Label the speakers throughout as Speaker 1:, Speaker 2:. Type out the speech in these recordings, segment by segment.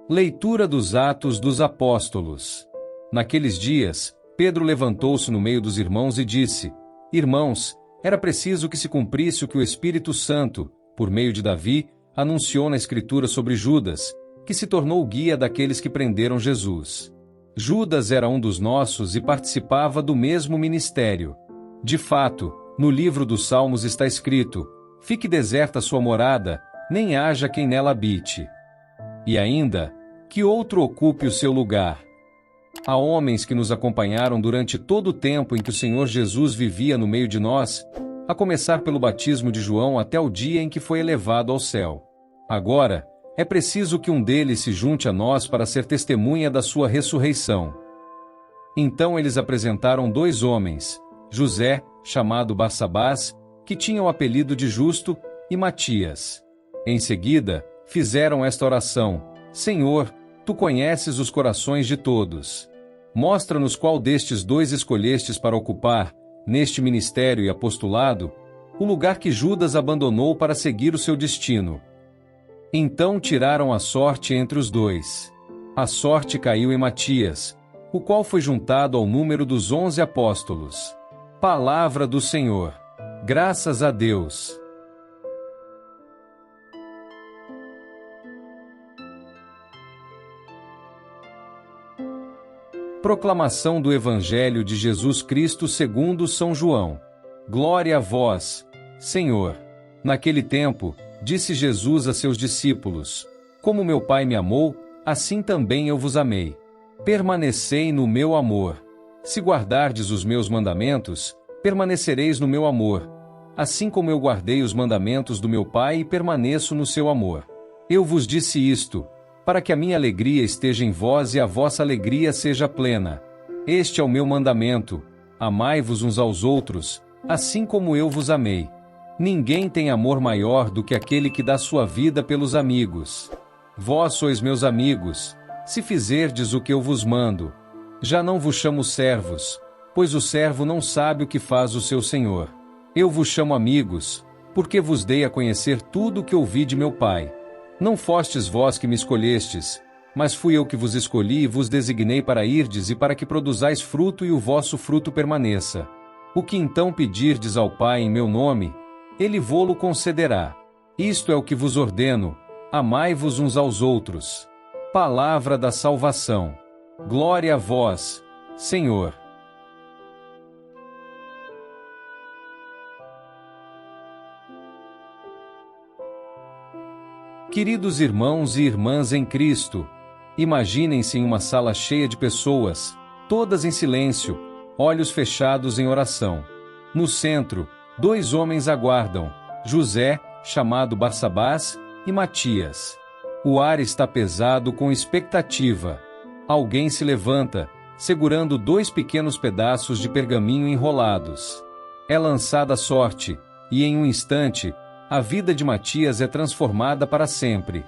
Speaker 1: Leitura dos Atos dos Apóstolos. Naqueles dias, Pedro levantou-se no meio dos irmãos e disse: Irmãos, era preciso que se cumprisse o que o Espírito Santo, por meio de Davi, anunciou na Escritura sobre Judas, que se tornou o guia daqueles que prenderam Jesus. Judas era um dos nossos e participava do mesmo ministério. De fato, no livro dos Salmos está escrito: Fique deserta sua morada, nem haja quem nela habite. E ainda, que outro ocupe o seu lugar. Há homens que nos acompanharam durante todo o tempo em que o Senhor Jesus vivia no meio de nós, a começar pelo batismo de João até o dia em que foi elevado ao céu. Agora, é preciso que um deles se junte a nós para ser testemunha da sua ressurreição. Então eles apresentaram 2 homens, José, chamado Barsabás, que tinha o apelido de Justo, e Matias. Em seguida, fizeram esta oração: Senhor, Tu conheces os corações de todos. Mostra-nos qual destes 2 escolhestes para ocupar, neste ministério e apostolado, o lugar que Judas abandonou para seguir o seu destino. Então tiraram a sorte entre os 2. A sorte caiu em Matias, o qual foi juntado ao número dos 11 apóstolos. Palavra do Senhor. Graças a Deus. Proclamação do Evangelho de Jesus Cristo segundo São João. Glória a vós, Senhor. Naquele tempo, disse Jesus a seus discípulos: Como meu Pai me amou, assim também eu vos amei. Permanecei no meu amor. Se guardardes os meus mandamentos, permanecereis no meu amor, assim como eu guardei os mandamentos do meu Pai e permaneço no seu amor. Eu vos disse isto, para que a minha alegria esteja em vós e a vossa alegria seja plena. Este é o meu mandamento: amai-vos uns aos outros, assim como eu vos amei. Ninguém tem amor maior do que aquele que dá sua vida pelos amigos. Vós sois meus amigos, se fizerdes o que eu vos mando. Já não vos chamo servos, pois o servo não sabe o que faz o seu senhor. Eu vos chamo amigos, porque vos dei a conhecer tudo o que ouvi de meu Pai. Não fostes vós que me escolhestes, mas fui eu que vos escolhi e vos designei para irdes e para que produzais fruto e o vosso fruto permaneça. O que então pedirdes ao Pai em meu nome, Ele vô-lo concederá. Isto é o que vos ordeno: amai-vos uns aos outros. Palavra da salvação. Glória a vós, Senhor. Queridos irmãos e irmãs em Cristo, imaginem-se em uma sala cheia de pessoas, todas em silêncio, olhos fechados em oração. No centro, 2 homens aguardam: José, chamado Barsabás, e Matias. O ar está pesado com expectativa. Alguém se levanta, segurando 2 pequenos pedaços de pergaminho enrolados. É lançada a sorte, e em um instante, a vida de Matias é transformada para sempre.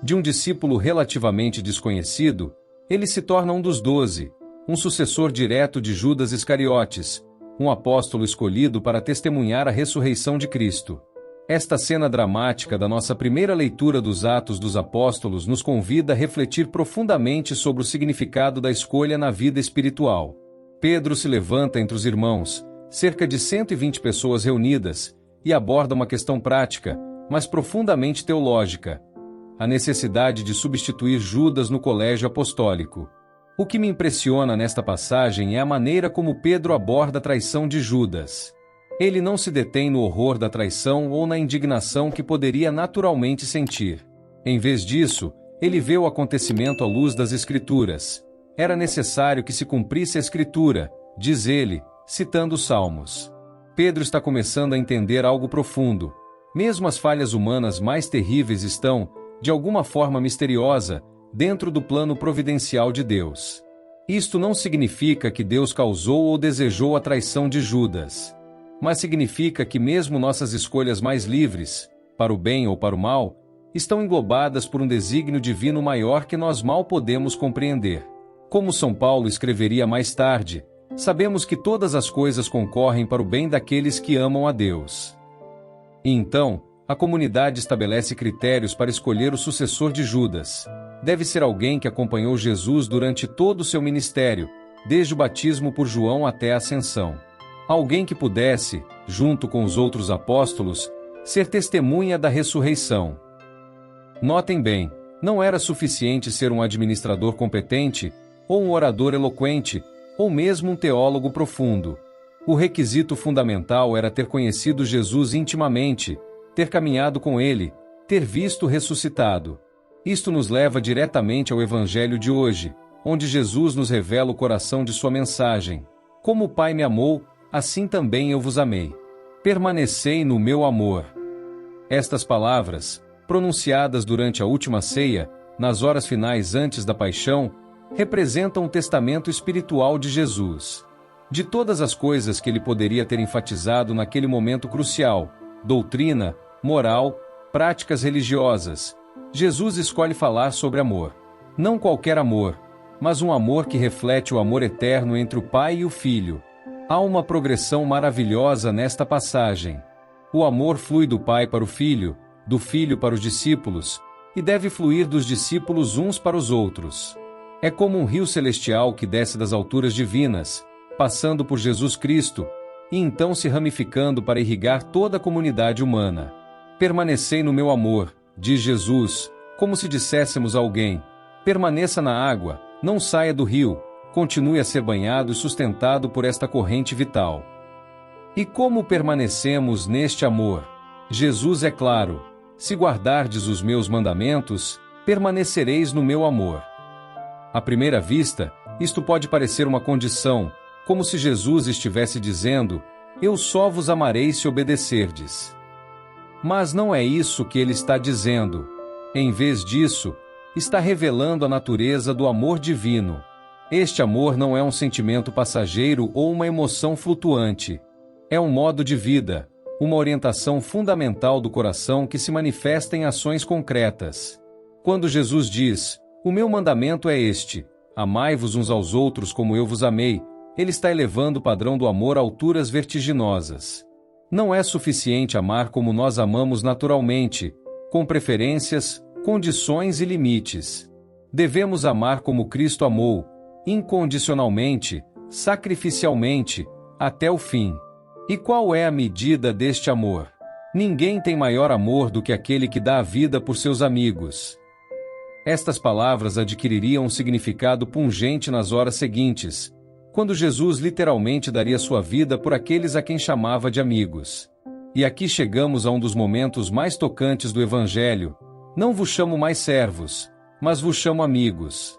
Speaker 1: De um discípulo relativamente desconhecido, ele se torna um dos 12, um sucessor direto de Judas Iscariotes, um apóstolo escolhido para testemunhar a ressurreição de Cristo. Esta cena dramática da nossa primeira leitura dos Atos dos Apóstolos nos convida a refletir profundamente sobre o significado da escolha na vida espiritual. Pedro se levanta entre os irmãos, cerca de 120 pessoas reunidas, e aborda uma questão prática, mas profundamente teológica: a necessidade de substituir Judas no colégio apostólico. O que me impressiona nesta passagem é a maneira como Pedro aborda a traição de Judas. Ele não se detém no horror da traição ou na indignação que poderia naturalmente sentir. Em vez disso, ele vê o acontecimento à luz das Escrituras. Era necessário que se cumprisse a Escritura, diz ele, citando os Salmos. Pedro está começando a entender algo profundo. Mesmo as falhas humanas mais terríveis estão, de alguma forma misteriosa, dentro do plano providencial de Deus. Isto não significa que Deus causou ou desejou a traição de Judas, mas significa que mesmo nossas escolhas mais livres, para o bem ou para o mal, estão englobadas por um desígnio divino maior que nós mal podemos compreender. Como São Paulo escreveria mais tarde, sabemos que todas as coisas concorrem para o bem daqueles que amam a Deus. E então, A comunidade estabelece critérios para escolher o sucessor de Judas. Deve ser alguém que acompanhou Jesus durante todo o seu ministério, desde o batismo por João até a ascensão. Alguém que pudesse, junto com os outros apóstolos, ser testemunha da ressurreição. Notem bem, não era suficiente ser um administrador competente, ou um orador eloquente, ou mesmo um teólogo profundo. O requisito fundamental era ter conhecido Jesus intimamente, ter caminhado com ele, ter visto ressuscitado. Isto nos leva diretamente ao Evangelho de hoje, onde Jesus nos revela o coração de sua mensagem. Como o Pai me amou, assim também eu vos amei. Permanecei no meu amor. Estas palavras, pronunciadas durante a última ceia, nas horas finais antes da paixão, representam o testamento espiritual de Jesus. De todas as coisas que ele poderia ter enfatizado naquele momento crucial, doutrina, moral, práticas religiosas, Jesus escolhe falar sobre amor. Não qualquer amor, mas um amor que reflete o amor eterno entre o Pai e o Filho. Há uma progressão maravilhosa nesta passagem. O amor flui do Pai para o Filho, do Filho para os discípulos, e deve fluir dos discípulos uns para os outros. É como um rio celestial que desce das alturas divinas, passando por Jesus Cristo, e então se ramificando para irrigar toda a comunidade humana. Permanecei no meu amor, diz Jesus, como se disséssemos a alguém: permaneça na água, não saia do rio, continue a ser banhado e sustentado por esta corrente vital. E como permanecemos neste amor? Jesus é claro: se guardardes os meus mandamentos, permanecereis no meu amor. À primeira vista, isto pode parecer uma condição, como se Jesus estivesse dizendo: eu só vos amarei se obedecerdes. Mas não é isso que ele está dizendo. Em vez disso, está revelando a natureza do amor divino. Este amor não é um sentimento passageiro ou uma emoção flutuante. É um modo de vida, uma orientação fundamental do coração que se manifesta em ações concretas. Quando Jesus diz: o meu mandamento é este, amai-vos uns aos outros como eu vos amei, ele está elevando o padrão do amor a alturas vertiginosas. Não é suficiente amar como nós amamos naturalmente, com preferências, condições e limites. Devemos amar como Cristo amou, incondicionalmente, sacrificialmente, até o fim. E qual é a medida deste amor? Ninguém tem maior amor do que aquele que dá a vida por seus amigos. Estas palavras adquiririam um significado pungente nas horas seguintes, quando Jesus literalmente daria sua vida por aqueles a quem chamava de amigos. E aqui chegamos a um dos momentos mais tocantes do Evangelho: não vos chamo mais servos, mas vos chamo amigos.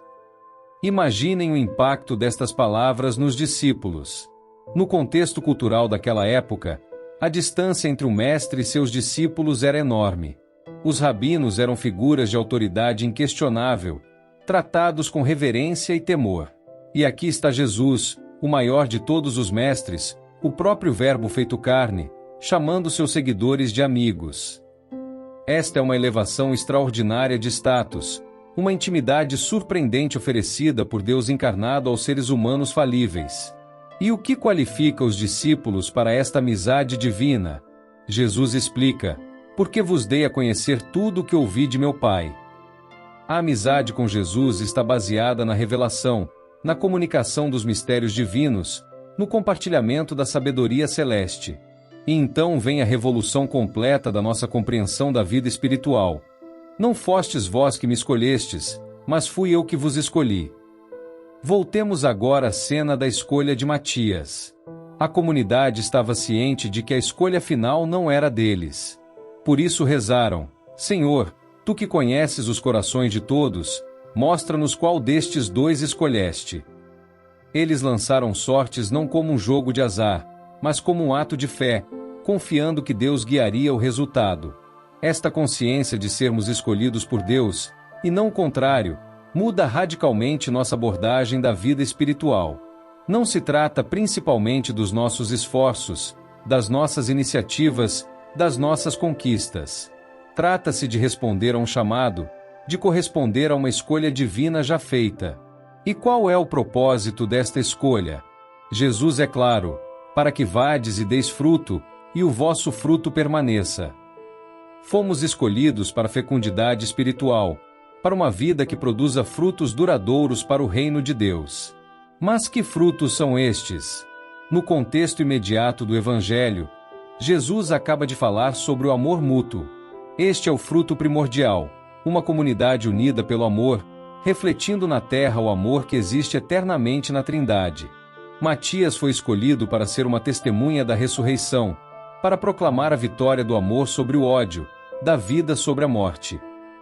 Speaker 1: Imaginem o impacto destas palavras nos discípulos. No contexto cultural daquela época, a distância entre o mestre e seus discípulos era enorme. Os rabinos eram figuras de autoridade inquestionável, tratados com reverência e temor. E aqui está Jesus, o maior de todos os mestres, o próprio Verbo feito carne, chamando seus seguidores de amigos. Esta é uma elevação extraordinária de status, uma intimidade surpreendente oferecida por Deus encarnado aos seres humanos falíveis. E o que qualifica os discípulos para esta amizade divina? Jesus explica: porque vos dei a conhecer tudo o que ouvi de meu Pai. A amizade com Jesus está baseada na revelação, na comunicação dos mistérios divinos, no compartilhamento da sabedoria celeste. E então vem a revolução completa da nossa compreensão da vida espiritual. Não fostes vós que me escolhestes, mas fui eu que vos escolhi. Voltemos agora à cena da escolha de Matias. A comunidade estava ciente de que a escolha final não era deles. Por isso rezaram: Senhor, tu que conheces os corações de todos, mostra-nos qual destes dois escolheste. Eles lançaram sortes não como um jogo de azar, mas como um ato de fé, confiando que Deus guiaria o resultado. Esta consciência de sermos escolhidos por Deus, e não o contrário, muda radicalmente nossa abordagem da vida espiritual. Não se trata principalmente dos nossos esforços, das nossas iniciativas, das nossas conquistas. Trata-se de responder a um chamado, de corresponder a uma escolha divina já feita. E qual é o propósito desta escolha? Jesus é claro: para que vades e deis fruto, e o vosso fruto permaneça. Fomos escolhidos para a fecundidade espiritual, para uma vida que produza frutos duradouros para o reino de Deus. Mas que frutos são estes? No contexto imediato do Evangelho, Jesus acaba de falar sobre o amor mútuo. Este é o fruto primordial, uma comunidade unida pelo amor, refletindo na terra o amor que existe eternamente na Trindade. Matias foi escolhido para ser uma testemunha da ressurreição, para proclamar a vitória do amor sobre o ódio, da vida sobre a morte.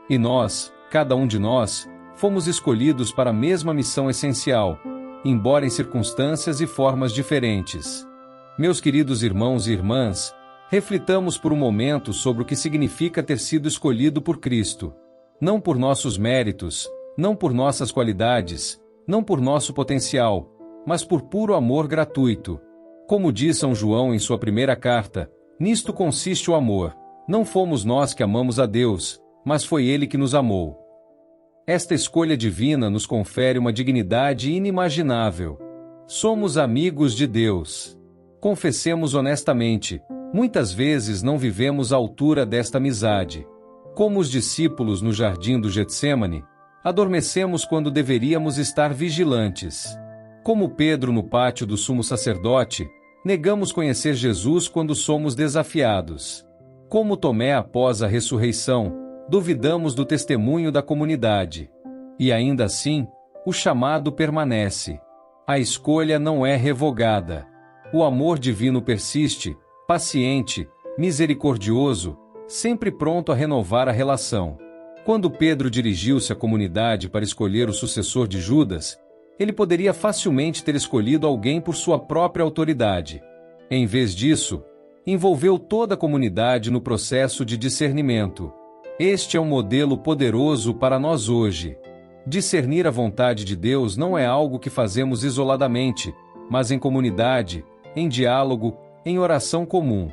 Speaker 1: E nós, cada um de nós, fomos escolhidos para a mesma missão essencial, embora em circunstâncias e formas diferentes. Meus queridos irmãos e irmãs, reflitamos por um momento sobre o que significa ter sido escolhido por Cristo. Não por nossos méritos, não por nossas qualidades, não por nosso potencial, mas por puro amor gratuito. Como diz São João em sua primeira carta, nisto consiste o amor. Não fomos nós que amamos a Deus, mas foi Ele que nos amou. Esta escolha divina nos confere uma dignidade inimaginável. Somos amigos de Deus. Confessemos honestamente, muitas vezes não vivemos à altura desta amizade. Como os discípulos no jardim do Getsêmani, adormecemos quando deveríamos estar vigilantes. Como Pedro no pátio do sumo sacerdote, negamos conhecer Jesus quando somos desafiados. Como Tomé após a ressurreição, duvidamos do testemunho da comunidade. E ainda assim, o chamado permanece. A escolha não é revogada. O amor divino persiste, paciente, misericordioso, sempre pronto a renovar a relação. Quando Pedro dirigiu-se à comunidade para escolher o sucessor de Judas, ele poderia facilmente ter escolhido alguém por sua própria autoridade. Em vez disso, envolveu toda a comunidade no processo de discernimento. Este é um modelo poderoso para nós hoje. Discernir a vontade de Deus não é algo que fazemos isoladamente, mas em comunidade, em diálogo, em oração comum.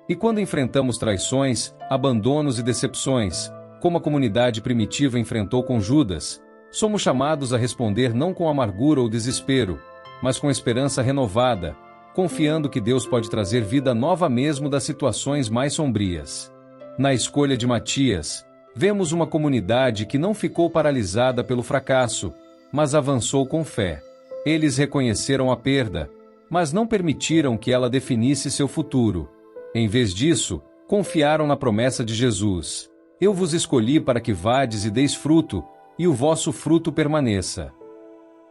Speaker 1: E quando enfrentamos traições, abandonos e decepções, como a comunidade primitiva enfrentou com Judas, somos chamados a responder não com amargura ou desespero, mas com esperança renovada, confiando que Deus pode trazer vida nova mesmo das situações mais sombrias. Na escolha de Matias, vemos uma comunidade que não ficou paralisada pelo fracasso, mas avançou com fé. Eles reconheceram a perda, mas não permitiram que ela definisse seu futuro. Em vez disso, confiaram na promessa de Jesus: Eu vos escolhi para que vades e deis fruto, e o vosso fruto permaneça.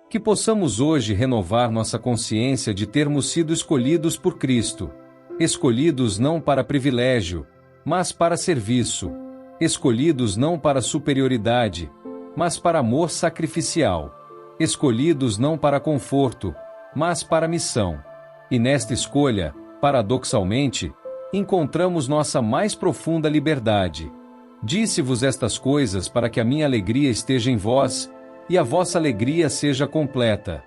Speaker 1: Que possamos hoje renovar nossa consciência de termos sido escolhidos por Cristo. Escolhidos não para privilégio, mas para serviço. Escolhidos não para superioridade, mas para amor sacrificial. Escolhidos não para conforto, mas para missão. E nesta escolha, paradoxalmente, encontramos nossa mais profunda liberdade. Disse-vos estas coisas para que a minha alegria esteja em vós, e a vossa alegria seja completa.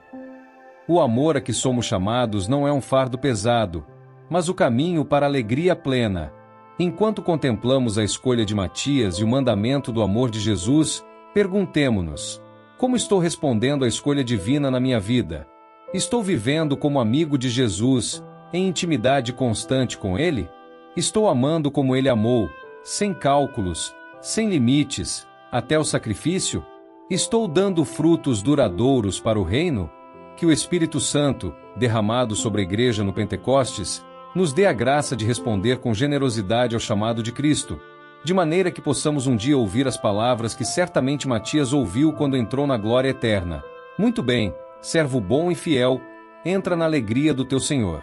Speaker 1: O amor a que somos chamados não é um fardo pesado, mas o caminho para a alegria plena. Enquanto contemplamos a escolha de Matias e o mandamento do amor de Jesus, perguntemo-nos: como estou respondendo à escolha divina na minha vida? Estou vivendo como amigo de Jesus, em intimidade constante com Ele? Estou amando como Ele amou, sem cálculos, sem limites, até o sacrifício? Estou dando frutos duradouros para o reino? Que o Espírito Santo, derramado sobre a Igreja no Pentecostes, nos dê a graça de responder com generosidade ao chamado de Cristo, de maneira que possamos um dia ouvir as palavras que certamente Matias ouviu quando entrou na glória eterna: Muito bem, servo bom e fiel, entra na alegria do teu Senhor.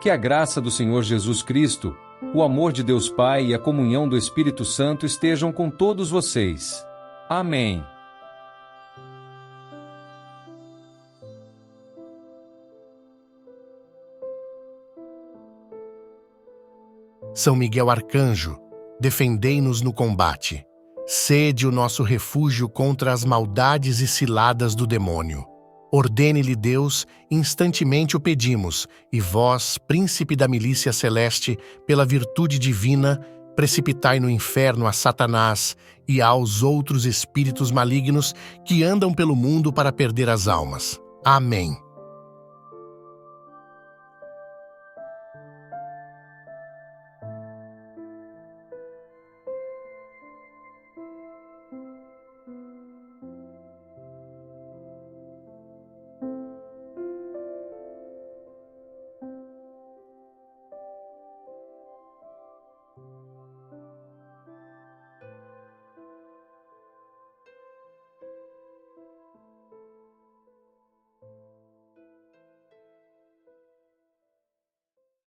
Speaker 1: Que a graça do Senhor Jesus Cristo, o amor de Deus Pai e a comunhão do Espírito Santo estejam com todos vocês. Amém.
Speaker 2: São Miguel Arcanjo, defendei-nos no combate. Sede o nosso refúgio contra as maldades e ciladas do demônio. Ordene-lhe Deus, instantemente o pedimos, e vós, príncipe da milícia celeste, pela virtude divina, precipitai no inferno a Satanás e aos outros espíritos malignos que andam pelo mundo para perder as almas. Amém.